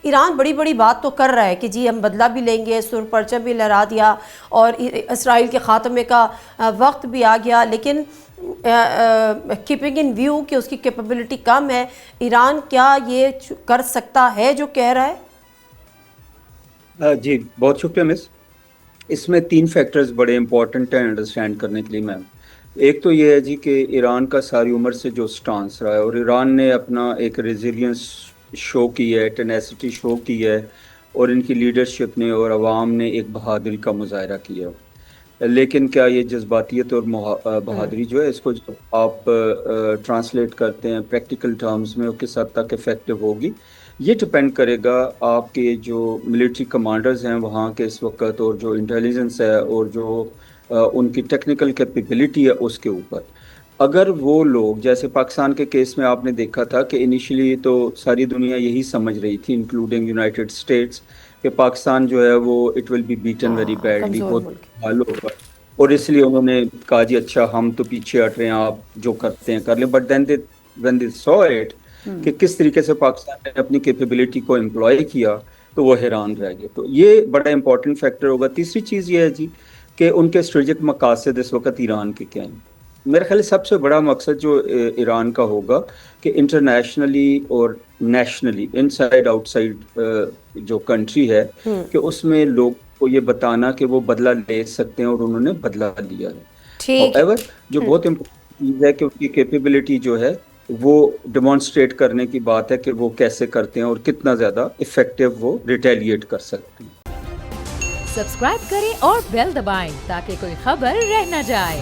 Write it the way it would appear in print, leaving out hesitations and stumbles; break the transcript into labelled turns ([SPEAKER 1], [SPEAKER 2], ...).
[SPEAKER 1] ایران بڑی بڑی بات تو کر رہا ہے کہ جی ہم بدلہ بھی لیں گے، سر پرچم بھی لہرا دیا اور اسرائیل کے خاتمے کا وقت بھی آ گیا، لیکن کیپنگ ان ویو کہ اس کی کیپیبلٹی کم ہے، ایران کیا یہ کر سکتا ہے جو کہہ رہا ہے؟
[SPEAKER 2] جی بہت شکریہ مس. اس میں 3 فیکٹرز بڑے امپورٹنٹ ہیں انڈرسٹینڈ کرنے کے لیے میم. ایک تو یہ ہے جی کہ ایران کا ساری عمر سے جو سٹانس رہا ہے، اور ایران نے اپنا ایک ریزیلینس شو کی ہے، ٹینیسٹی شو کی ہے، اور ان کی لیڈرشپ نے اور عوام نے ایک بہادری کا مظاہرہ کیا. لیکن کیا یہ جذباتیت اور بہادری جو ہے، اس کو جب آپ ٹرانسلیٹ کرتے ہیں پریکٹیکل ٹرمز میں، وہ کس حد تک افیکٹو ہوگی، یہ ڈپینڈ کرے گا آپ کے جو ملٹری کمانڈرز ہیں وہاں کے اس وقت، اور جو انٹیلیجنس ہے، اور جو ان کی ٹیکنیکل کیپیبلٹی ہے اس کے اوپر. اگر وہ لوگ جیسے پاکستان کے کیس میں آپ نے دیکھا تھا کہ انیشلی تو ساری دنیا یہی سمجھ رہی تھی انکلوڈنگ یونائٹڈ اسٹیٹس کہ پاکستان جو ہے وہ it will be beaten very badly,
[SPEAKER 1] کمزور
[SPEAKER 2] بہت
[SPEAKER 1] ملک.
[SPEAKER 2] حال ہوگا، اور اس لیے انہوں نے کہا جی اچھا ہم تو پیچھے ہٹ رہے ہیں، آپ جو کرتے ہیں کر لیں. But then when they so it کہ کس طریقے سے پاکستان نے اپنی کیپیبلٹی کو امپلائی کیا، تو وہ حیران رہ گئے. تو یہ بڑا امپورٹنٹ فیکٹر ہوگا. تیسری چیز یہ ہے جی کہ ان کے اسٹریٹجک مقاصد اس وقت ایران کے کیا ہیں. میرے خیال سب سے بڑا مقصد جو ایران کا ہوگا کہ انٹرنیشنلی اور نیشنلی، ان سائڈ آؤٹ سائڈ جو کنٹری ہے، کہ اس میں لوگ کو یہ بتانا کہ وہ بدلہ لے سکتے ہیں، اور انہوں نے بدلہ لیا ہے.
[SPEAKER 1] ٹھیک
[SPEAKER 2] However، جو
[SPEAKER 1] ہے.
[SPEAKER 2] بہت امپورٹنٹ چیز ہے کہ ان کی کیپیبلٹی جو ہے وہ ڈیمانسٹریٹ کرنے کی بات ہے کہ وہ کیسے کرتے ہیں اور کتنا زیادہ افیکٹو وہ ریٹیلیٹ کر سکتے ہیں.
[SPEAKER 3] سبسکرائب کریں اور بیل دبائیں تاکہ کوئی خبر رہ نہ جائے.